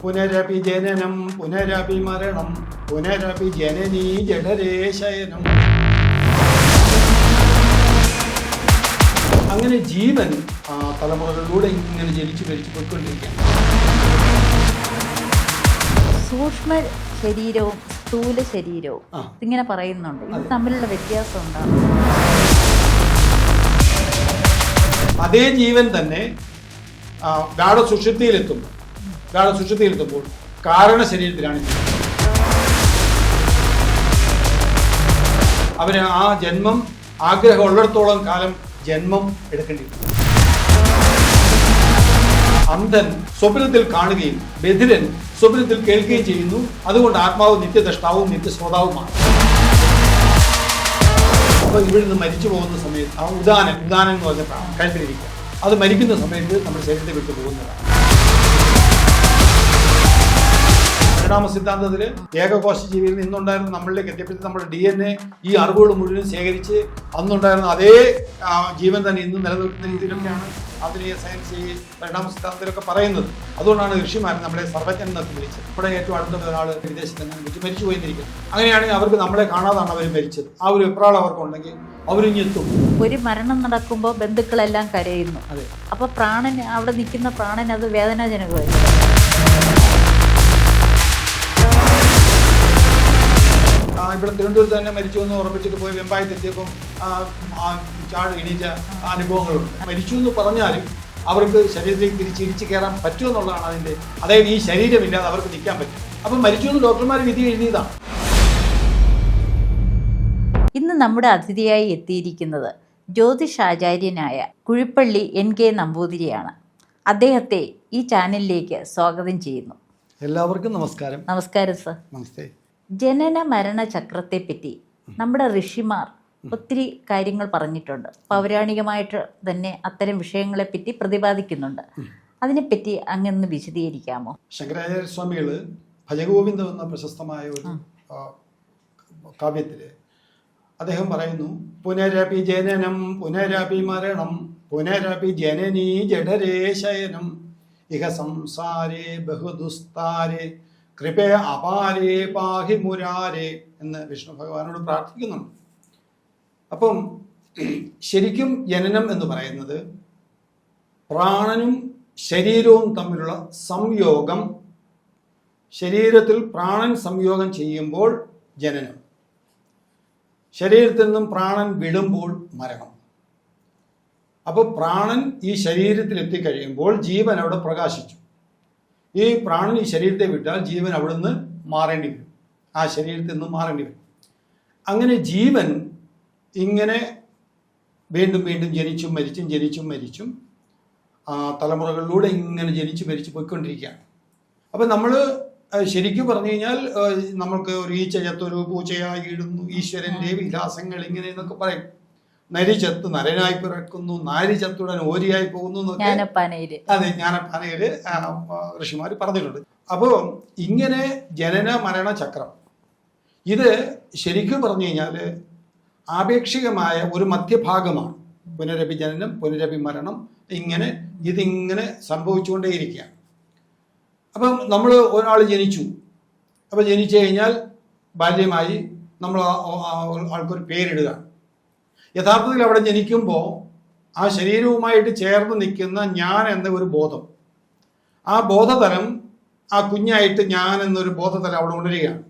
പുനരപി ജനനം പുനരപി മരണം പുനരപി ജനനീ ജഠരേ ശയനം. അങ്ങനെ ജീവൻ തലമുറകളിലൂടെ ഇങ്ങനെ ജനിച്ചു മരിച്ചു പോയിക്കൊണ്ടിരിക്കുകയാണ്. സൂക്ഷ്മ ശരീരവും സ്ഥൂല ശരീരവും ഇങ്ങനെ പറയുന്നുണ്ട്. ഇത് തമ്മിലുള്ള വ്യത്യാസം എന്താണ്? അതേ ജീവൻ തന്നെ ഗാഢസുഷുപ്തിയിലെത്തുമ്പോൾ കാരണ ശരീരത്തിലാണ് ജീവൻ. അവന് ആ ജന്മം ആഗ്രഹം ഉള്ളിടത്തോളം കാലം ജന്മം എടുക്കേണ്ടി വരും. അന്ധൻ സ്വപ്നത്തിൽ കാണുകയും ബധിരൻ സ്വപ്നത്തിൽ കേൾക്കുകയും ചെയ്യുന്നു. അതുകൊണ്ട് ആത്മാവ് നിത്യദ്രഷ്ടാവും നിത്യശ്രോതാവുമാണ്. അപ്പോൾ ഇവിടെ നിന്ന് മരിച്ചു പോകുന്ന സമയത്ത് ആ ഉദാനം എന്ന് പറഞ്ഞ കഴുത്തിലിരിക്കുക, അത് മരിക്കുന്ന സമയത്ത് നമ്മുടെ ശരീരത്തെ വിട്ടു പോകുന്നതാണ്. പരിണാമ സിദ്ധാന്തത്തിൽ ഏകകോശ ജീവിയിൽ നിന്നുണ്ടായിരുന്ന നമ്മളിലേക്ക് എത്തിയപ്പോഴത്തെ നമ്മുടെ DNA ഈ അറിവുകൾ മുഴുവൻ ശേഖരിച്ച് അന്നുണ്ടായിരുന്ന അതേ ജീവൻ തന്നെ ഇന്ന് നിലനിൽക്കുന്ന രീതിയിലൊക്കെയാണ് ആധുനിക സയൻസ് ഈ പരിണാമ സിദ്ധാന്തത്തിലൊക്കെ പറയുന്നത്. അതുകൊണ്ടാണ് ഋഷിമാർ നമ്മളെ സർവജ്ഞൻ എന്നൊക്കെ വിളിച്ചത്. ഇവിടെ ഏറ്റവും അടുത്ത ഒരാൾ വിദേശത്ത് തന്നെ വിളിച്ച് മരിച്ചു പോയിരിക്കുന്നത്. അങ്ങനെയാണെങ്കിൽ അവർക്ക് നമ്മളെ കാണാതാണ് അവർ മരിച്ചത്. ആ ഒരു അഭിപ്രായം അവർക്കുണ്ടെങ്കിൽ അവരിഞ്ഞെത്തും. ഒരു മരണം നടക്കുമ്പോൾ ബന്ധുക്കളെല്ലാം കരയുന്നു. അതെ. അപ്പൊ പ്രാണൻ അവിടെ നിൽക്കുന്ന പ്രാണൻ അത് വേദനാജനകമായിരുന്നു. ഇവിടെ തിരുവനന്തപുരത്ത് തന്നെ മരിച്ചു എന്ന് ഉറപ്പിച്ചിട്ട് പോയി വെമ്പായത്തെത്തിയപ്പം എണീച്ച അനുഭവങ്ങളുണ്ട്. മരിച്ചു എന്ന് പറഞ്ഞാലും അവർക്ക് ശരീരത്തിലേക്ക് തിരിച്ചിരിച്ചു കയറാൻ പറ്റുമെന്നുള്ളതാണ് അതിൻ്റെ. അതായത് ഈ ശരീരമില്ലാതെ അവർക്ക് നിൽക്കാൻ പറ്റും. അപ്പം മരിച്ചു എന്ന് ഡോക്ടർമാർ വിധി എഴുതിയതാണ്. ഇന്ന് നമ്മുടെ അതിഥിയായി എത്തിയിരിക്കുന്നത് ജ്യോതിഷാചാര്യനായ കുഴിപ്പള്ളി NK നമ്പൂതിരിയാണ്. അദ്ദേഹത്തെ ഈ ചാനലിലേക്ക് സ്വാഗതം ചെയ്യുന്നു. എല്ലാവർക്കും നമസ്കാരം. നമസ്കാരം സർ. നമസ്തേ. ജനന മരണ ചക്രത്തെപ്പറ്റി നമ്മുടെ ഋഷിമാർ ഒത്തിരി കാര്യങ്ങൾ പറഞ്ഞിട്ടുണ്ട്. പൗരാണികമായിട്ട് തന്നെ അത്തരം വിഷയങ്ങളെപ്പറ്റി പ്രതിപാദിക്കുന്നുണ്ട്. അതിനെപ്പറ്റി അങ്ങൊന്ന് വിശദീകരിക്കാമോ? ശങ്കരാചാര്യസ്വാമികൾ ഭജഗോവിന്ദം എന്ന പ്രശസ്തമായ ഒരു കാവ്യത്തില് അദ്ദേഹം പറയുന്നു, പുനരപി ജനനം പുനരപി മരണം പുനരപി ജനനീ ജഠരേ ശയനം ഇഹ സംസാരേ ബഹുദുസ്താരേ കൃപേ അപാരേ പാഹി മുരാരേ എന്ന് വിഷ്ണു ഭഗവാനോട് പ്രാർത്ഥിക്കുന്നുണ്ട്. അപ്പം ശരിക്കും ജനനം എന്ന് പറയുന്നത് പ്രാണനും ശരീരവും തമ്മിലുള്ള സംയോഗം. ശരീരത്തിൽ പ്രാണൻ സംയോഗം ചെയ്യുമ്പോൾ ജനനം, ശരീരത്തിൽ നിന്നും പ്രാണൻ വിടുമ്പോൾ മരണം. അപ്പോൾ പ്രാണൻ ഈ ശരീരത്തിൽ എത്തിക്കഴിയുമ്പോൾ ജീവൻ അവിടെ പ്രകാശിച്ചു. ഈ പ്രാണൻ ഈ ശരീരത്തെ വിട്ടാൽ ജീവൻ അവിടുന്ന് മാറേണ്ടി വരും, ആ ശരീരത്തിൽ നിന്ന് മാറേണ്ടി വരും. അങ്ങനെ ജീവൻ ഇങ്ങനെ വീണ്ടും വീണ്ടും ജനിച്ചും മരിച്ചും തലമുറകളിലൂടെ ഇങ്ങനെ ജനിച്ചു മരിച്ചു പോയിക്കൊണ്ടിരിക്കുകയാണ്. അപ്പം നമ്മൾ ശരിക്കും പറഞ്ഞു കഴിഞ്ഞാൽ നമ്മൾക്ക് ഒരു ഈച്ച ചത്തൊരു പൂച്ചയായി ഇടുന്നു, ഈശ്വരൻ്റെ വിലാസങ്ങൾ ഇങ്ങനെ എന്നൊക്കെ പറയും. നരി ചത്ത് നരനായി പിറക്കുന്നു, നാരി ചത്തുടൻ ഓരിയായി പോകുന്നു എന്നൊക്കെ അതെ ജ്ഞാനപ്പാനയില് ഋഷിമാർ പറഞ്ഞിട്ടുണ്ട്. അപ്പോൾ ഇങ്ങനെ ജനന മരണ ചക്രം ഇത് ശരിക്കും പറഞ്ഞു കഴിഞ്ഞാൽ ആപേക്ഷികമായ ഒരു മധ്യഭാഗമാണ്. പുനരപി ജനനം പുനരപി മരണം ഇതിങ്ങനെ സംഭവിച്ചുകൊണ്ടേയിരിക്കുകയാണ്. അപ്പം നമ്മൾ ഒരാൾ ജനിച്ചു, അപ്പം ജനിച്ചു കഴിഞ്ഞാൽ ബാല്യമായി നമ്മൾ ആൾക്കൊരു പേരിടുക. യഥാർത്ഥത്തിൽ അവിടെ ജനിക്കുമ്പോൾ ആ ശരീരവുമായിട്ട് ചേർന്ന് നിൽക്കുന്ന ഞാൻ എന്ന ഒരു ബോധം, ആ ബോധതലം ആ കുഞ്ഞായിട്ട് ഞാൻ എന്നൊരു ബോധതലം അവിടെ ഉണരുകയാണ്.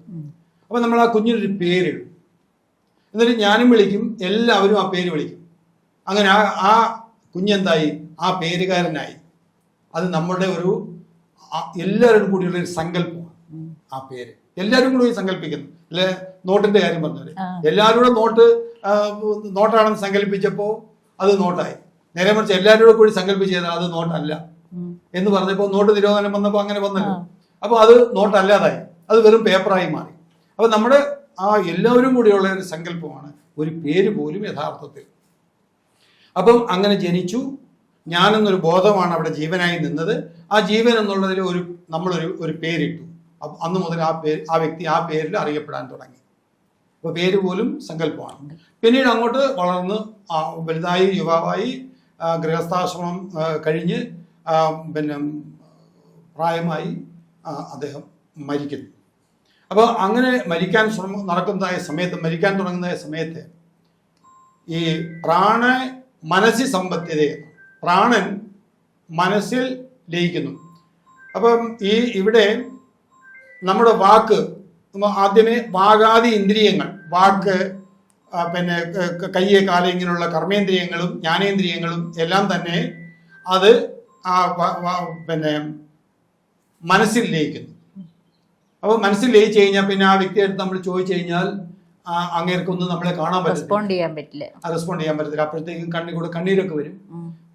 അപ്പം നമ്മൾ ആ കുഞ്ഞിനൊരു പേരിടും. എന്നിട്ട് ഞാനും വിളിക്കും, എല്ലാവരും ആ പേര് വിളിക്കും. അങ്ങനെ ആ കുഞ്ഞെന്തായി? ആ പേരുകാരനായി. അത് നമ്മളുടെ ഒരു എല്ലാവരും കൂടിയുള്ള ഒരു സങ്കല്പമാണ്. ആ പേര് എല്ലാവരും കൂടി സങ്കല്പിക്കുന്നു. അല്ലെ, നോട്ടിന്റെ കാര്യം പറഞ്ഞത് എല്ലാവരും കൂടെ നോട്ടാണെന്ന് സങ്കല്പിച്ചപ്പോൾ അത് നോട്ടായി. നേരെ മറിച്ച് എല്ലാവരും കൂടി സങ്കല്പിച്ചത് അത് നോട്ടല്ല എന്ന് പറഞ്ഞപ്പോൾ നോട്ട് നിരോധനം വന്നപ്പോൾ അങ്ങനെ വന്നല്ലോ. അപ്പോൾ അത് നോട്ടല്ലാതായി, അത് വെറും പേപ്പറായി മാറി. അപ്പോൾ നമ്മുടെ ആ എല്ലാവരും കൂടിയുള്ള ഒരു സങ്കല്പമാണ് ഒരു പേര് പോലും യഥാർത്ഥത്തിൽ. അപ്പം അങ്ങനെ ജനിച്ചു, ഞാനെന്നൊരു ബോധമാണ് അവിടെ ജീവനായി നിന്നത്. ആ ജീവൻ എന്നുള്ളതിൽ നമ്മളൊരു പേരിട്ടു. അന്ന് മുതൽ ആ വ്യക്തി ആ പേരിൽ അറിയപ്പെടാൻ തുടങ്ങി. അപ്പോൾ പേര് പോലും സങ്കല്പമാണ്. പിന്നീട് അങ്ങോട്ട് വളർന്ന് വലുതായി യുവാവായി ഗൃഹസ്ഥാശ്രമം കഴിഞ്ഞ് പിന്നെ പ്രായമായി അദ്ദേഹം മരിക്കുന്നു. അപ്പോൾ അങ്ങനെ മരിക്കാൻ മരിക്കാൻ തുടങ്ങുന്ന സമയത്ത് ഈ മനസ്സി സമ്പത്തിയെ പ്രാണൻ മനസ്സിൽ ലയിക്കുന്നു. അപ്പം ഇവിടെ നമ്മുടെ വാക്ക് ആദ്യമേ വാഗാദി ഇന്ദ്രിയങ്ങൾ, വാക്ക്, പിന്നെ കയ്യെ കാല ഇങ്ങനെയുള്ള കർമ്മേന്ദ്രിയങ്ങളും ജ്ഞാനേന്ദ്രിയങ്ങളും എല്ലാം തന്നെ അത് പിന്നെ മനസ്സിൽ ലയിക്കുന്നു. അപ്പോൾ മനസ്സിൽ ലയിച്ചു കഴിഞ്ഞാൽ പിന്നെ ആ വ്യക്തിയെടുത്ത് നമ്മൾ ചോദിച്ചു കഴിഞ്ഞാൽ അങ്ങേർക്കൊന്നും നമ്മളെ കാണാൻ പറ്റില്ല, റെസ്പോണ്ട് ചെയ്യാൻ പറ്റത്തില്ല. അപ്പോഴത്തേക്കും കണ്ണിൽ കൂടെ കണ്ണീരൊക്കെ വരും.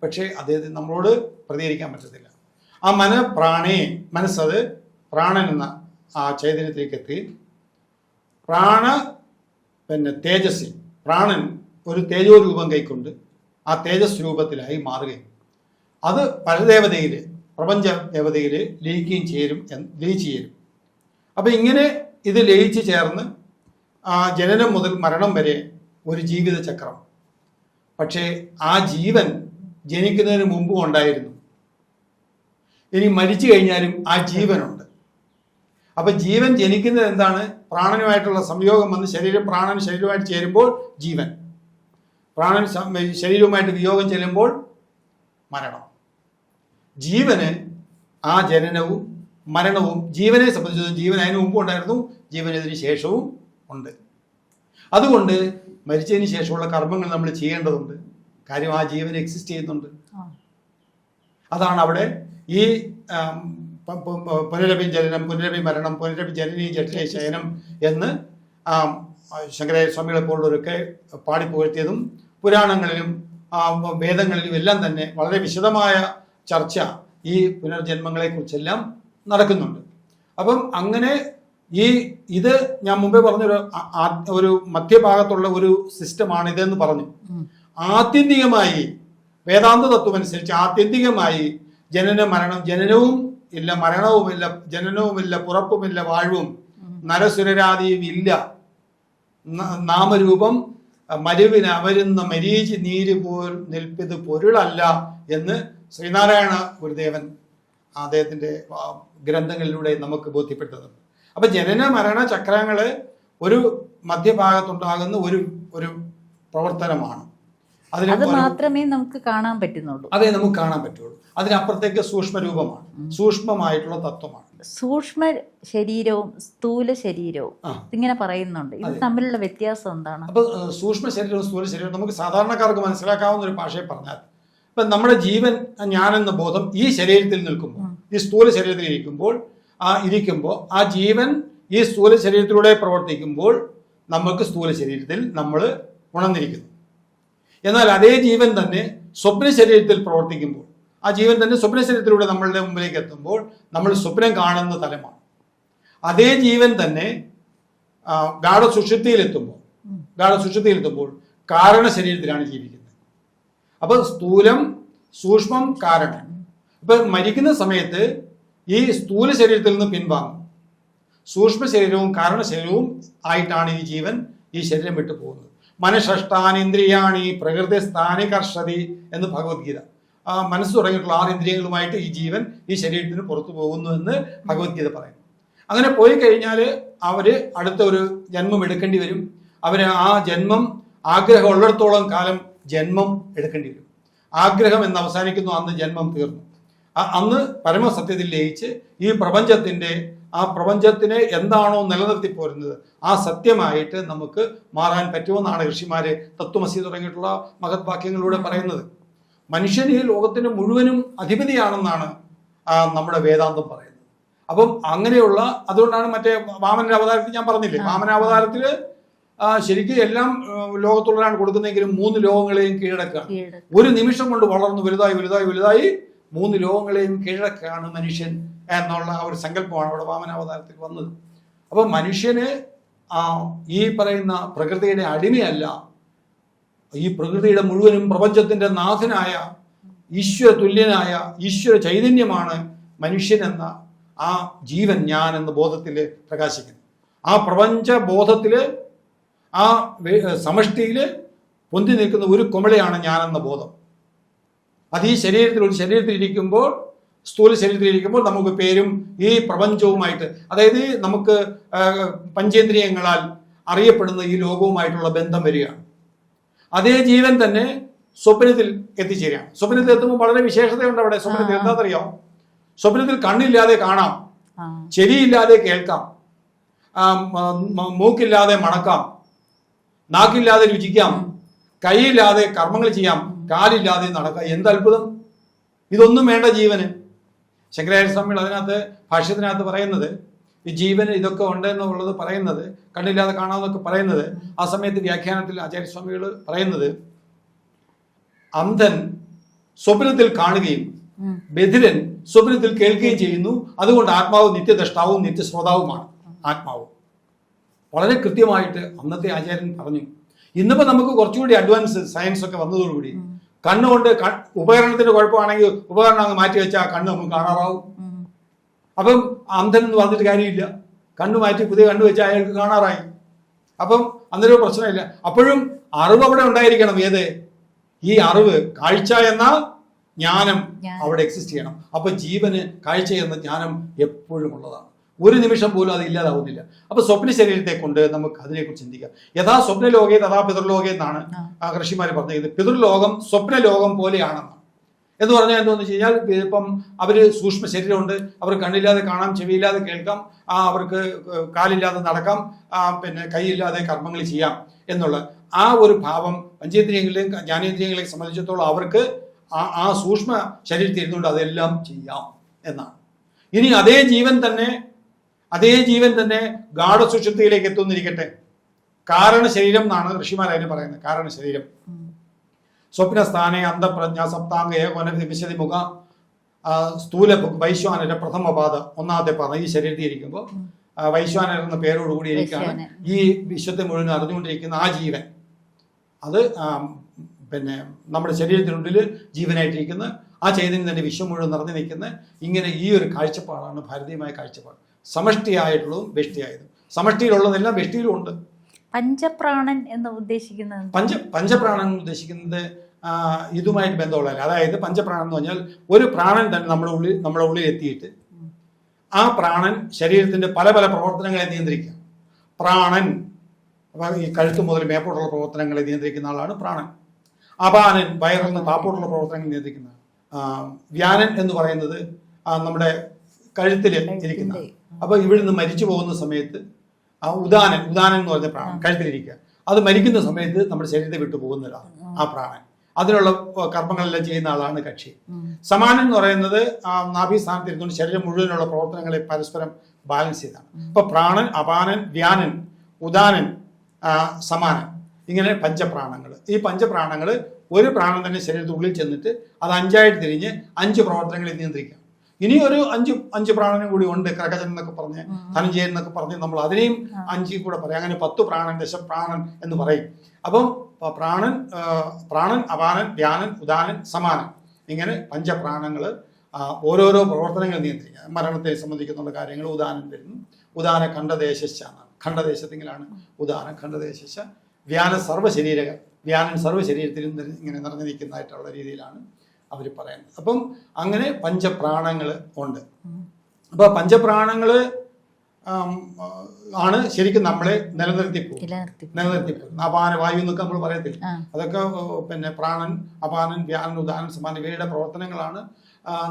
പക്ഷേ അദ്ദേഹത്തിന് നമ്മളോട് പ്രതികരിക്കാൻ പറ്റത്തില്ല. ആ മനസ്സത് പ്രാണൻ എന്ന ആ ചൈതന്യത്തിലേക്ക് എത്തി. പിന്നെ തേജസ്സിൽ പ്രാണൻ ഒരു തേജോ രൂപം കൈക്കൊണ്ട് ആ തേജസ് രൂപത്തിലായി മാറുകയും അത് പരദേവതയിൽ, പ്രപഞ്ച ദേവതയിൽ ലയിക്കുകയും ലയിച്ചു ചേരും. അപ്പം ഇങ്ങനെ ഇത് ലയിച്ച് ചേർന്ന് ജനനം മുതൽ മരണം വരെ ഒരു ജീവിത ചക്രം. പക്ഷേ ആ ജീവൻ ജനിക്കുന്നതിന് മുമ്പും ഉണ്ടായിരുന്നു, ഇനി മരിച്ചു കഴിഞ്ഞാലും ആ ജീവനുണ്ട്. അപ്പൊ ജീവൻ ജനിക്കുന്നത് എന്താണ്? പ്രാണനുമായിട്ടുള്ള സംയോഗം വന്ന് പ്രാണൻ ശരീരവുമായിട്ട് ചേരുമ്പോൾ ജീവൻ, പ്രാണൻ ശരീരവുമായിട്ട് വിയോഗം ചെല്ലുമ്പോൾ മരണം. ജീവന് ആ ജനനവും മരണവും, ജീവനെ സംബന്ധിച്ചതും ജീവൻ അതിന് മുമ്പും ഉണ്ടായിരുന്നു, ജീവനതിന് ശേഷവും ഉണ്ട്. അതുകൊണ്ട് മരിച്ചതിന് ശേഷമുള്ള കർമ്മങ്ങൾ നമ്മൾ ചെയ്യേണ്ടതുണ്ട്. കാര്യം ആ ജീവൻ എക്സിസ്റ്റ് ചെയ്യുന്നുണ്ട്. അതാണ് അവിടെ ഈ പുനരഭി ജനനം, പുനരഭി മരണം, പുനരഭി ജനനി ജഠിലെ ശയനം എന്ന് ശങ്കരാചാര്യ സ്വാമികളെ പോലുള്ളവരൊക്കെ പാടിപ്പുകഴ്ത്തിയതും പുരാണങ്ങളിലും വേദങ്ങളിലും എല്ലാം തന്നെ വളരെ വിശദമായ ചർച്ച ഈ പുനർജന്മങ്ങളെ കുറിച്ചെല്ലാം നടക്കുന്നുണ്ട്. അപ്പം അങ്ങനെ ഇത് ഞാൻ മുമ്പേ പറഞ്ഞൊരു ഒരു മധ്യഭാഗത്തുള്ള ഒരു സിസ്റ്റമാണ് ഇതെന്ന് പറഞ്ഞു. ആത്യന്തികമായി വേദാന്ത തത്വം അനുസരിച്ച് ആത്യന്തികമായി ജനനവും ഇല്ല, മരണവുമില്ല, ജനനവുമില്ല, പുറപ്പുമില്ല, വാഴ്വും നരസുരരാദിയും ഇല്ല, നാമരൂപം മരുവിന് അവരുന്ന മരീചി നീര് പോൽ നിൽപ്പിത് പൊരുളല്ല എന്ന് ശ്രീനാരായണ ഗുരുദേവൻ അദ്ദേഹത്തിൻ്റെ ഗ്രന്ഥങ്ങളിലൂടെ നമുക്ക് ബോധ്യപ്പെട്ടതുണ്ട്. അപ്പൊ ജനന മരണ ചക്രങ്ങള് ഒരു മധ്യഭാഗത്തുണ്ടാകുന്ന ഒരു പ്രവർത്തനമാണ്. അത് മാത്രമേ നമുക്ക് കാണാൻ പറ്റുന്നുള്ളൂ. അതെ, നമുക്ക് കാണാൻ പറ്റുള്ളൂ. അതിനപ്പുറത്തേക്ക് സൂക്ഷ്മ രൂപമാണ്, സൂക്ഷ്മമായിട്ടുള്ള തത്വമാണ്. സൂക്ഷ്മ ശരീരവും സ്ഥൂല ശരീരവും ഇങ്ങനെ പറയുന്നുണ്ട്. ഇത് തമ്മിലുള്ള വ്യത്യാസം എന്താണ്? അപ്പൊ സൂക്ഷ്മ ശരീരവും സ്ഥൂല ശരീരവും നമുക്ക് സാധാരണക്കാർക്ക് മനസ്സിലാക്കാവുന്ന ഒരു ഭാഷയെ പറഞ്ഞാൽ, ഇപ്പൊ നമ്മുടെ ജീവൻ ഞാനെന്ന ബോധം ഈ ശരീരത്തിൽ നിൽക്കുമ്പോൾ, ഈ സ്ഥൂല ശരീരത്തിൽ ഇരിക്കുമ്പോൾ ആ ജീവൻ ഈ സ്ഥൂല ശരീരത്തിലൂടെ പ്രവർത്തിക്കുമ്പോൾ നമുക്ക് സ്ഥൂല ശരീരത്തിൽ നമ്മൾ ഉണർന്നിരിക്കുന്നു. എന്നാൽ അതേ ജീവൻ തന്നെ സ്വപ്ന ശരീരത്തിൽ പ്രവർത്തിക്കുമ്പോൾ, ആ ജീവൻ തന്നെ സ്വപ്ന ശരീരത്തിലൂടെ നമ്മളുടെ മുമ്പിലേക്ക് എത്തുമ്പോൾ നമ്മൾ സ്വപ്നം കാണുന്ന തലമാണ്. അതേ ജീവൻ തന്നെ ഗാഢസുഷുപ്തിയിലെത്തുമ്പോൾ കാരണ ശരീരത്തിലാണ് ജീവിക്കുന്നത്. അപ്പൊ സ്ഥൂലം, സൂക്ഷ്മം, കാരണം. ഇപ്പൊ മരിക്കുന്ന സമയത്ത് ഈ സ്ഥൂല ശരീരത്തിൽ നിന്ന് പിൻവാങ്ങും. സൂക്ഷ്മ ശരീരവും കാരണ ശരീരവും ആയിട്ടാണ് ഈ ജീവൻ ഈ ശരീരം വിട്ടു പോകുന്നത്. മനഃഷ്ടാനീന്ദ്രിയാണി പ്രകൃതി സ്ഥാനി കർഷതി എന്ന് ഭഗവത്ഗീത. മനസ്സ് തുടങ്ങിയിട്ടുള്ള 6 ഇന്ദ്രിയങ്ങളുമായിട്ട് ഈ ജീവൻ ഈ ശരീരത്തിന് പുറത്തു പോകുന്നു എന്ന് ഭഗവത്ഗീത പറയുന്നു. അങ്ങനെ പോയി കഴിഞ്ഞാൽ അവര് അടുത്ത ഒരു ജന്മം എടുക്കേണ്ടി വരും. അവര് ആ ജന്മം ആഗ്രഹം ഉള്ളിടത്തോളം കാലം ജന്മം എടുക്കേണ്ടി വരും. ആഗ്രഹം എന്ന് അവസാനിക്കുന്നു, അന്ന് ജന്മം തീർന്നു. അന്ന് പരമസത്യത്തിൽ ലയിച്ച് ഈ പ്രപഞ്ചത്തിനെ എന്താണോ നിലനിർത്തി പോരുന്നത് ആ സത്യമായിട്ട് നമുക്ക് മാറാൻ പറ്റുമെന്നാണ് ഋഷിമാര് തത്വമസി തുടങ്ങിയിട്ടുള്ള മഹത് വാക്യങ്ങളിലൂടെ പറയുന്നത്. മനുഷ്യൻ ഈ ലോകത്തിന് മുഴുവനും അധിപതിയാണെന്നാണ് നമ്മുടെ വേദാന്തം പറയുന്നത്. അപ്പം അങ്ങനെയുള്ള, അതുകൊണ്ടാണ് മറ്റേ വാമനന്റെ അവതാരത്തിൽ ഞാൻ പറഞ്ഞില്ലേ, വാമനാവതാരത്തില് ശരിക്കും എല്ലാം ലോകത്തുള്ളവരാണ് കൊടുക്കുന്നതെങ്കിലും 3 ലോകങ്ങളെയും കീഴടക്കുകയാണ്. ഒരു നിമിഷം കൊണ്ട് വളർന്നു വലുതായി 3 ലോകങ്ങളെയും കീഴടക്കുകയാണ് മനുഷ്യൻ എന്നുള്ള ഒരു സങ്കല്പമാണ് അവിടെ വാമനാവതാരത്തിൽ വന്നത്. അപ്പൊ മനുഷ്യന് ഈ പറയുന്ന പ്രകൃതിയുടെ അടിമയല്ല, ഈ പ്രകൃതിയുടെ മുഴുവനും പ്രപഞ്ചത്തിന്റെ നാഥനായ ഈശ്വര തുല്യനായ ഈശ്വര ചൈതന്യമാണ് മനുഷ്യൻ എന്ന ആ ജീവൻ ഞാൻ എന്ന ബോധത്തിൽ പ്രകാശിക്കുന്നത്. ആ പ്രപഞ്ച ബോധത്തില് ആ സമഷ്ടിയില് പൊന്തി നിൽക്കുന്ന ഒരു കുമിളയാണ് ഞാനെന്ന ബോധം. അത് ഈ ഒരു ശരീരത്തിൽ ഇരിക്കുമ്പോൾ സ്ഥൂല ശരീരത്തിലിരിക്കുമ്പോൾ നമുക്ക് പേരും ഈ പ്രപഞ്ചവുമായിട്ട്, അതായത് നമുക്ക് പഞ്ചേന്ദ്രിയങ്ങളാൽ അറിയപ്പെടുന്ന ഈ ലോകവുമായിട്ടുള്ള ബന്ധം വരികയാണ്. അതേ ജീവൻ തന്നെ സ്വപ്നത്തിൽ എത്തിച്ചേരുകയാണ്. സ്വപ്നത്തിൽ എത്തുമ്പോൾ വളരെ വിശേഷതയുണ്ട് അവിടെ. സ്വപ്നത്തിൽ എന്താണെന്നറിയാം? സ്വപ്നത്തിൽ കണ്ണില്ലാതെ കാണാം, ചെവിയില്ലാതെ കേൾക്കാം, മൂക്കില്ലാതെ മണക്കാം, നാക്കില്ലാതെ രുചിക്കാം, കൈയില്ലാതെ കർമ്മങ്ങൾ ചെയ്യാം, കാലില്ലാതെ നടക്കാം. എന്ത് അത്ഭുതം! ഇതൊന്നും വേണ്ട ജീവന്. ശങ്കരാചാര്യ സ്വാമികൾ അതിനകത്ത് ഭാഷ്യത്തിനകത്ത് പറയുന്നത്, ഈ ജീവന് ഇതൊക്കെ ഉണ്ട് എന്നുള്ളത് പറയുന്നത്, കണ്ണില്ലാതെ കാണാമെന്നൊക്കെ പറയുന്നത്, ആ സമയത്ത് വ്യാഖ്യാനത്തിൽ ആചാര്യസ്വാമികൾ പറയുന്നത്, അന്ധൻ സ്വപ്നത്തിൽ കാണുകയും ബധിരൻ സ്വപ്നത്തിൽ കേൾക്കുകയും ചെയ്യുന്നു. അതുകൊണ്ട് ആത്മാവ് നിത്യദ്രഷ്ടാവും നിത്യശ്രോതാവുമാണ് ആത്മാവ്. വളരെ കൃത്യമായിട്ട് അന്നത്തെ ആചാര്യൻ പറഞ്ഞു. ഇന്നിപ്പോ നമുക്ക് കുറച്ചുകൂടി അഡ്വാൻസ് സയൻസ് ഒക്കെ വന്നതോടുകൂടി കണ്ണുകൊണ്ട് ഉപകരണത്തിന്റെ കുഴപ്പമാണെങ്കിൽ ഉപകരണം അങ്ങ് മാറ്റി വെച്ചാൽ കണ്ണ് നമുക്ക് കാണാറാവും. അപ്പം അന്ധൻ എന്ന് പറഞ്ഞിട്ട് കാര്യമില്ല, കണ്ണു മാറ്റി പുതിയ കണ്ണു വെച്ചാൽ അയാൾക്ക് കാണാറായി. അപ്പം അന്നൊരു പ്രശ്നമില്ല. അപ്പോഴും അറിവ് അവിടെ ഉണ്ടായിരിക്കണം. ഏത്? ഈ അറിവ്, കാഴ്ച എന്ന ജ്ഞാനം അവിടെ എക്സിസ്റ്റ് ചെയ്യണം. അപ്പൊ ജീവന് കാഴ്ച എന്ന ജ്ഞാനം എപ്പോഴും ഉള്ളതാണ്. ഒരു നിമിഷം പോലും അത് ഇല്ലാതാവുന്നില്ല. അപ്പൊ സ്വപ്ന ശരീരത്തെ കൊണ്ട് നമുക്ക് അതിനെക്കുറിച്ച് ചിന്തിക്കാം. യഥാ സ്വപ്നലോകേ തഥാ പിതൃലോകേ എന്നാണ് ഋഷിമാർ പറഞ്ഞിരിക്കുന്നത്. പിതൃലോകം സ്വപ്നലോകം പോലെയാണെന്ന്. എന്ന് പറഞ്ഞാൽ എന്താണെന്ന് വെച്ച് കഴിഞ്ഞാൽ, ഇപ്പം അവര് സൂക്ഷ്മ ശരീരമുണ്ട്, അവർ കണ്ണില്ലാതെ കാണാം, ചെവിയില്ലാതെ കേൾക്കാം, അവർക്ക് കാലില്ലാതെ നടക്കാം, പിന്നെ കൈയില്ലാതെ കർമ്മങ്ങൾ ചെയ്യാം എന്നുള്ള ആ ഒരു ഭാവം പഞ്ചേന്ദ്രിയങ്ങളെയും ജ്ഞാനേന്ദ്രിയങ്ങളെയും സംബന്ധിച്ചിടത്തോളം അവർക്ക് ആ സൂക്ഷ്മ ശരീരത്തിൽ ഇരുന്നുകൊണ്ട് അതെല്ലാം ചെയ്യാം എന്നാണ്. ഇനി അതേ ജീവൻ തന്നെ ഗാഠസുഷുപ്തിയിലേക്ക് എത്തുന്നിരിക്കട്ടെ. കാരണ ശരീരം എന്നാണ് ഋഷിമാർ അതിന് പറയുന്നത്. കാരണ ശരീരം സ്വപ്നസ്ഥാനെ അന്ധപ്രജ്ഞ സപ്താംഗ ഏകോന വിശതി മുഖ സ്ഥൂല വൈശ്വാനര പ്രഥമ പാദ, ഒന്നാമത്തെ പാദം ഈ ശരീരത്തിൽ ഇരിക്കുമ്പോൾ വൈശ്വാനർ എന്ന പേരോടുകൂടി ഇരിക്കുകയാണ് ഈ വിശ്വത്തെ മുഴുവൻ അറിഞ്ഞുകൊണ്ടിരിക്കുന്ന ആ ജീവൻ. അത് പിന്നെ നമ്മുടെ ശരീരത്തിനുള്ളിൽ ജീവനായിട്ടിരിക്കുന്ന ആ ചൈതന്യം തന്നെ വിശ്വം മുഴുവൻ നിറഞ്ഞു നിൽക്കുന്ന ഇങ്ങനെ ഈ ഒരു കാഴ്ചപ്പാടാണ് ഭാരതീയമായ കാഴ്ചപ്പാട്. സമഷ്ടിയായിട്ടുള്ളതും വ്യഷ്ടിയായതും. സമഷ്ടിയിലുള്ളതെല്ലാം വ്യഷ്ടിയിലും ഉണ്ട്. പഞ്ചപ്രാണൻ എന്ന് ഉദ്ദേശിക്കുന്നത് പഞ്ചപ്രാണൻ എന്ന് ഉദ്ദേശിക്കുന്നത് ഇതുമായിട്ട് ബന്ധമുള്ളതല്ല. അതായത് പഞ്ചപ്രാണൻ എന്ന് പറഞ്ഞാൽ ഒരു പ്രാണൻ തന്നെ നമ്മുടെ ഉള്ളിൽ എത്തിയിട്ട് ആ പ്രാണൻ ശരീരത്തിന്റെ പല പല പ്രവർത്തനങ്ങളെ നിയന്ത്രിക്കുക. പ്രാണൻ ഈ കഴുത്ത് മുതൽ മേപ്പോട്ടുള്ള പ്രവർത്തനങ്ങളെ നിയന്ത്രിക്കുന്ന ആളാണ് പ്രാണൻ. അപാനൻ വയറിൽ നിന്ന് താപ്പോട്ടുള്ള പ്രവർത്തനങ്ങൾ നിയന്ത്രിക്കുന്ന. വ്യാനൻ എന്ന് പറയുന്നത് നമ്മുടെ കഴുത്തിൽ ഇരിക്കുന്ന. അപ്പൊ ഇവിടുന്ന് മരിച്ചു പോകുന്ന സമയത്ത് ഉദാനൻ എന്ന് പറഞ്ഞ പ്രാണൻ കഴുത്തിലിരിക്കുക. അത് മരിക്കുന്ന സമയത്ത് നമ്മുടെ ശരീരത്തെ വിട്ടു പോകുന്നതാണ് ആ പ്രാണൻ. അതിനുള്ള കർമ്മങ്ങളെല്ലാം ചെയ്യുന്ന ആളാണ് കക്ഷി. സമാനൻ എന്ന് പറയുന്നത് നാഭീസ്ഥാനത്ത് ഇരുന്നുകൊണ്ട് ശരീരം മുഴുവനുള്ള പ്രവർത്തനങ്ങളെ പരസ്പരം ബാലൻസ് ചെയ്താണ്. അപ്പൊ പ്രാണൻ, അപാനൻ, വ്യാനൻ, ഉദാനൻ, സമാനൻ, ഇങ്ങനെ പഞ്ചപ്രാണങ്ങൾ. ഈ പഞ്ചപ്രാണങ്ങൾ ഒരു പ്രാണൻ തന്നെ ശരീരത്തിനുള്ളിൽ ചെന്നിട്ട് അത് 5ആയിട്ട് തിരിഞ്ഞ് 5 പ്രവർത്തനങ്ങളെ നിയന്ത്രിക്കാം. ഇനി ഒരു അഞ്ച് പ്രാണനും കൂടി ഉണ്ട്. കരകജൻ എന്നൊക്കെ പറഞ്ഞ്, ധനഞ്ജയൻ എന്നൊക്കെ പറഞ്ഞ് നമ്മൾ അതിനെയും 5 കൂടെ പറയാം. അങ്ങനെ 10 പ്രാണൻ, ദശപ്രാണൻ എന്ന് പറയും. അപ്പം പ്രാണൻ, അപാനൻ, വ്യാനൻ, ഉദാനൻ, സമാനൻ, ഇങ്ങനെ പഞ്ചപ്രാണങ്ങൾ ഓരോരോ പ്രവർത്തനങ്ങൾ നിയന്ത്രിക്കുക. മരണത്തെ സംബന്ധിക്കുന്ന കാര്യങ്ങൾ ഉദാനം വരുന്നു. ഉദാന ഖണ്ഡദേശാണ്. ഖണ്ഡദേശത്തിലാണ് ഉദാന ഖണ്ഡദേശ. വ്യാനൻ സർവ്വശരീരത്തിലും ഇങ്ങനെ നിറഞ്ഞു നിൽക്കുന്നതായിട്ടുള്ള രീതിയിലാണ് അവർ പറയുന്നത്. അപ്പം അങ്ങനെ പഞ്ചപ്രാണങ്ങൾ ഉണ്ട്. അപ്പൊ പഞ്ചപ്രാണങ്ങൾ ആണ് ശരിക്കും നമ്മളെ നിലനിർത്തി പോകും. അപാന വായു എന്നൊക്കെ നമ്മൾ പറയത്തില്ല. അതൊക്കെ പിന്നെ പ്രാണൻ, അപാനൻ, വ്യാനൻ, ഉദാനൻ, സമാനൻ ഇവയുടെ പ്രവർത്തനങ്ങളാണ്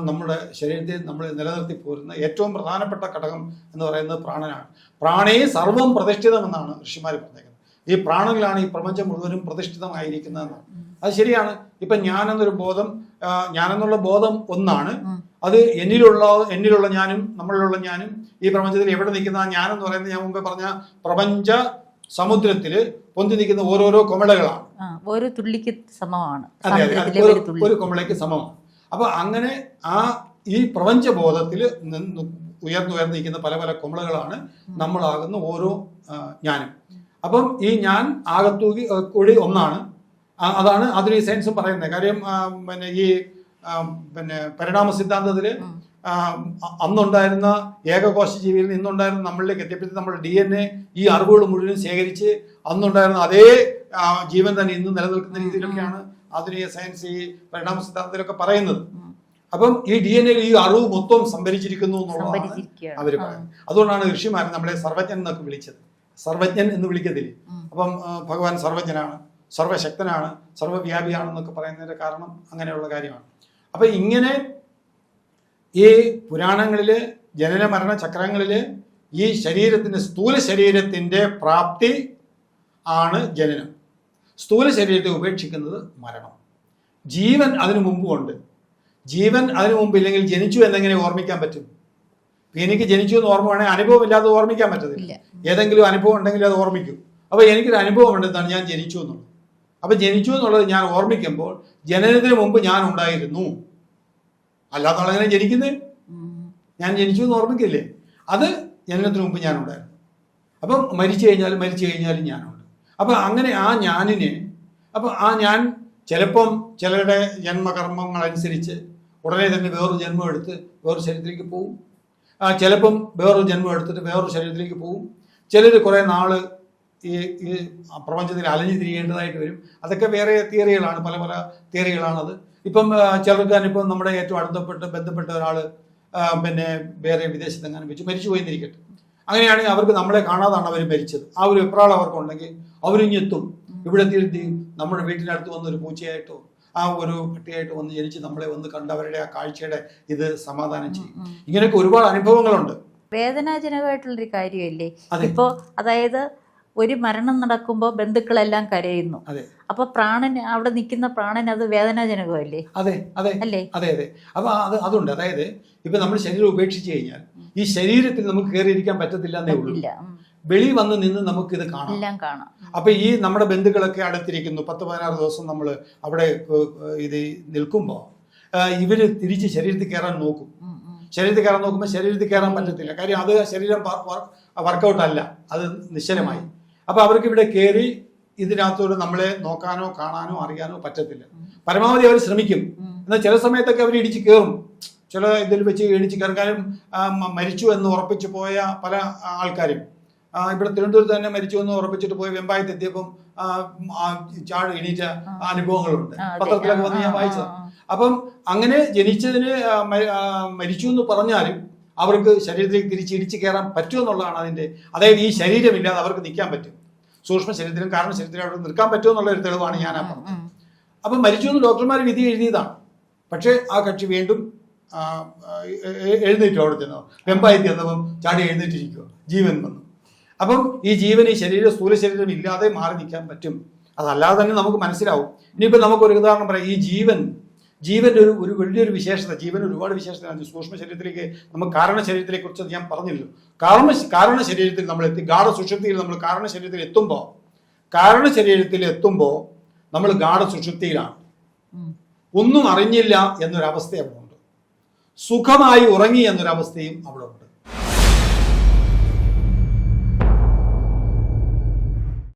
നമ്മുടെ ശരീരത്തെ നമ്മൾ നിലനിർത്തി പോരുന്ന ഏറ്റവും പ്രധാനപ്പെട്ട ഘടകം എന്ന് പറയുന്നത് പ്രാണനാണ്. പ്രാണേ സർവം പ്രതിഷ്ഠിതം എന്നാണ് ഋഷിമാർ പറഞ്ഞേക്കുന്നത്. ഈ പ്രാണങ്ങളാണ് ഈ പ്രപഞ്ചം മുഴുവനും പ്രതിഷ്ഠിതമായിരിക്കുന്നതെന്നാണ്. അത് ശരിയാണ്. ഇപ്പൊ ഞാനെന്നുള്ള ബോധം ഒന്നാണ്. അത് എന്നിലുള്ള ഞാനും നമ്മളിലുള്ള ഞാനും ഈ പ്രപഞ്ചത്തിൽ എവിടെ നിൽക്കുന്ന ആ ഞാനെന്ന് പറയുന്നത് ഞാൻ മുമ്പേ പറഞ്ഞ പ്രപഞ്ച സമുദ്രത്തില് പൊന്തി നിൽക്കുന്ന ഓരോരോ കുമിളകളാണ്. ഒരു തുള്ളിക്ക് സമമാണ്. ഒരു കുമിളയ്ക്ക് സമമാണ്. അപ്പൊ അങ്ങനെ ഈ പ്രപഞ്ചബോധത്തിൽ ഉയർന്നിരിക്കുന്ന പല പല കുമിളകളാണ് നമ്മളാകുന്ന ഓരോ ഞാനും. അപ്പം ഈ ഞാൻ ആകത്തൂകി കൂടി ഒന്നാണ്. അതാണ് ആധുനിക സയൻസും പറയുന്നത്. കാര്യം പിന്നെ പരിണാമ സിദ്ധാന്തത്തില് അന്നുണ്ടായിരുന്ന ഏകകോശ ജീവിയിൽ നിന്നുണ്ടായിരുന്ന നമ്മളിലേക്ക് എത്തിയപ്പോഴത്തേക്ക് നമ്മുടെ DNA ഈ അറിവുകൾ മുഴുവൻ ശേഖരിച്ച് അന്നുണ്ടായിരുന്ന അതേ ജീവൻ തന്നെ ഇന്ന് നിലനിൽക്കുന്ന രീതിയിലൊക്കെയാണ് ആധുനിക സയൻസ് ഈ പരിണാമ സിദ്ധാന്തത്തിലൊക്കെ പറയുന്നത്. അപ്പം ഈ DNA ഈ അറിവ് മൊത്തം സംഭരിച്ചിരിക്കുന്നു എന്നുള്ളതാണ് അവർ പറയുന്നത്. അതുകൊണ്ടാണ് ഋഷിമാർ നമ്മളെ സർവജ്ഞൻ എന്നൊക്കെ വിളിച്ചത്. സർവജ്ഞൻ എന്ന് വിളിക്കത്തില്ലേ? അപ്പം ഭഗവാൻ സർവജ്ഞനാണ്, സർവശക്തനാണ്, സർവവ്യാപിയാണെന്നൊക്കെ പറയുന്നതിന്റെ കാരണം അങ്ങനെയുള്ള കാര്യമാണ്. അപ്പം ഇങ്ങനെ ഈ പുരാണങ്ങളില് ജനന മരണ ചക്രങ്ങളില് ഈ ശരീരത്തിന്റെ സ്ഥൂല ശരീരത്തിന്റെ പ്രാപ്തി ആണ് ജനനം, സ്ഥൂല ശരീരത്തെ ഉപേക്ഷിക്കുന്നത് മരണം. ജീവൻ അതിനു മുമ്പുണ്ട്. ജീവൻ അതിനു മുമ്പ് ഇല്ലെങ്കിൽ ജനിച്ചു എന്നെങ്ങനെ ഓർമ്മിക്കാൻ പറ്റും? എനിക്ക് ജനിച്ചു എന്ന് ഓർമ്മ വേണമെങ്കിൽ അനുഭവം ഇല്ലാതെ ഓർമ്മിക്കാൻ പറ്റത്തില്ല. ഏതെങ്കിലും അനുഭവം ഉണ്ടെങ്കിൽ അത് ഓർമ്മിക്കും. അപ്പോൾ എനിക്കൊരു അനുഭവം ഉണ്ടെന്നാണ് ഞാൻ ജനിച്ചു എന്നുള്ളത്. അപ്പം ജനിച്ചു എന്നുള്ളത് ഞാൻ ഓർമ്മിക്കുമ്പോൾ ജനനത്തിന് മുമ്പ് ഞാൻ ഉണ്ടായിരുന്നു. അല്ലാത്ത ആളെങ്ങനെ ജനിക്കുന്നത്? ഞാൻ ജനിച്ചു എന്ന് ഓർമ്മിക്കില്ലേ? അത് ജനനത്തിന് മുമ്പ് ഞാൻ ഉണ്ടായിരുന്നു. അപ്പം മരിച്ചു കഴിഞ്ഞാലും ഞാനുണ്ട്. അപ്പം അങ്ങനെ ആ ഞാനിനെ, അപ്പം ആ ഞാൻ ചിലപ്പം ചിലരുടെ ജന്മകർമ്മങ്ങളനുസരിച്ച് ഉടനെ തന്നെ വേറൊരു ജന്മം എടുത്ത് വേറൊരു ശരീരത്തിലേക്ക് പോകും. ചിലപ്പം വേറൊരു ജന്മം എടുത്തിട്ട് വേറൊരു ശരീരത്തിലേക്ക് പോകും. ചിലർ കുറേ നാള് ഈ പ്രപഞ്ചത്തിൽ അലഞ്ഞു തിരിയേണ്ടതായിട്ട് വരും. അതൊക്കെ വേറെ തിയറികളാണ്, പല പല തിയറികളാണത്. ഇപ്പം ചിലർക്ക് ഇപ്പം നമ്മുടെ ഏറ്റവും ബന്ധപ്പെട്ട ഒരാൾ പിന്നെ വേറെ വിദേശത്തെങ്ങാനും വെച്ച് മരിച്ചു പോയിരിക്കട്ടെ. അങ്ങനെയാണെങ്കിൽ അവർക്ക് നമ്മളെ കാണാതാണ് അവർ മരിച്ചത്. ആ ഒരു വെപ്രാളം അവർക്കുണ്ടെങ്കിൽ അവരിഞ്ഞെത്തും. ഇവിടെ എത്തി നമ്മുടെ വീട്ടിനടുത്ത് വന്നൊരു പൂച്ചയായിട്ടോ ആ ഒരു പട്ടിയായിട്ട് വന്ന് ജനിച്ച് നമ്മളെ വന്ന് കണ്ടവരുടെ ആ കാഴ്ചയുടെ ഇത് സമാധാനം ചെയ്യും. ഇങ്ങനെയൊക്കെ ഒരുപാട് അനുഭവങ്ങളുണ്ട്. വേദനാജനകമായിട്ടുള്ളൊരു കാര്യമല്ലേ ഇപ്പോ? അതായത് ഒരു മരണം നടക്കുമ്പോൾ ബന്ധുക്കളെല്ലാം കരയുന്നു. അപ്പൊ പ്രാണൻ, അവിടെ നിൽക്കുന്ന പ്രാണൻ, അത് വേദനാജനകമല്ലേ? അതെ അതെ അല്ലേ? അതെ അതെ. അപ്പൊ അതുണ്ട്. അതായത് ഇപ്പൊ നമ്മൾ ശരീരം ഉപേക്ഷിച്ച് കഴിഞ്ഞാൽ ഈ ശരീരത്തിൽ നമുക്ക് കയറിയിരിക്കാൻ പറ്റത്തില്ല എന്നേ ഉള്ളൂ. വെളി വന്ന് നിന്ന് നമുക്ക് ഇത് കാണാം. അപ്പൊ ഈ നമ്മുടെ ബന്ധുക്കളൊക്കെ അടുത്തിരിക്കുന്നു. 10-16 ദിവസം നമ്മൾ അവിടെ ഇത് നിൽക്കുമ്പോൾ ഇവര് തിരിച്ച് ശരീരത്തിൽ കയറാൻ നോക്കും. ശരീരത്തിൽ കയറാൻ നോക്കുമ്പോൾ ശരീരത്തിൽ കയറാൻ പറ്റത്തില്ല. കാര്യം അത് ശരീരം വർക്കൗട്ട് അല്ല, അത് നിശ്ചലമായി. അപ്പൊ അവർക്ക് ഇവിടെ കയറി ഇതിനകത്തോട് നമ്മളെ നോക്കാനോ കാണാനോ അറിയാനോ പറ്റത്തില്ല. പരമാവധി അവർ ശ്രമിക്കും. എന്നാൽ ചില സമയത്തൊക്കെ അവർ ഇടിച്ച് കയറും. ചില ഇതിൽ വെച്ച് ഇടിച്ച് കയറാനും മരിച്ചു എന്ന് ഉറപ്പിച്ചു പോയ പല ആൾക്കാരും ഇവിടെ തിരുവനന്തപുരത്ത് തന്നെ മരിച്ചു എന്ന് ഉറപ്പിച്ചിട്ട് പോയി വെമ്പായത്ത് എത്തിയപ്പം ചാട് എണീറ്റ അനുഭവങ്ങളുണ്ട്. പത്രത്തിലൊക്കെ വന്ന് ഞാൻ വായിച്ചത്. അപ്പം അങ്ങനെ ജനിച്ചതിന് മരിച്ചു എന്ന് പറഞ്ഞാലും അവർക്ക് ശരീരത്തിലേക്ക് തിരിച്ചിടിച്ച് കയറാൻ പറ്റുമെന്നുള്ളതാണ് അതിൻ്റെ. അതായത് ഈ ശരീരമില്ലാതെ അവർക്ക് നിൽക്കാൻ പറ്റും. സൂക്ഷ്മ ശരീരത്തിലും കാരണ ശരീരത്തിലും അവിടെ നിൽക്കാൻ പറ്റുമെന്നുള്ള ഒരു തെളിവാണ് ഞാൻ ആ പറഞ്ഞത്. അപ്പം മരിച്ചു എന്ന് ഡോക്ടർമാർ വിധി എഴുതിയതാണ്. പക്ഷേ ആ കക്ഷി വീണ്ടും എഴുന്നേറ്റു. അവിടെ ചെന്നോ വെമ്പായത്തി എന്നപ്പം ചാടി എഴുന്നേറ്റിരിക്കുക, ജീവൻ വന്നു. അപ്പം ഈ ജീവൻ ഈ ശരീരം, സ്ഥൂല ശരീരം ഇല്ലാതെ മാറി നിൽക്കാൻ പറ്റും. അതല്ലാതെ തന്നെ നമുക്ക് മനസ്സിലാവും. ഇനിയിപ്പോൾ നമുക്കൊരു ഉദാഹരണം പറയാം. ഈ ജീവന്റെ ഒരു വലിയൊരു വിശേഷത, ജീവൻ ഒരുപാട് വിശേഷതയാണ്. സൂക്ഷ്മ ശരീരത്തിലേക്ക്, നമുക്ക് കാരണ ശരീരത്തിലെ കുറിച്ച് ഞാൻ പറഞ്ഞല്ലോ. കാരണ ശരീരത്തിൽ നമ്മൾ എത്തി, ഗാഢ സുഷുപ്തിയിൽ നമ്മൾ കാരണ ശരീരത്തിൽ എത്തുമ്പോൾ നമ്മൾ ഗാഢ സുഷുപ്തിയിലാണ്. ഒന്നും അറിഞ്ഞില്ല എന്നൊരവസ്ഥ അവിടെ ഉണ്ട്. സുഖമായി ഉറങ്ങി എന്നൊരവസ്ഥയും അവിടെ ഉണ്ട്.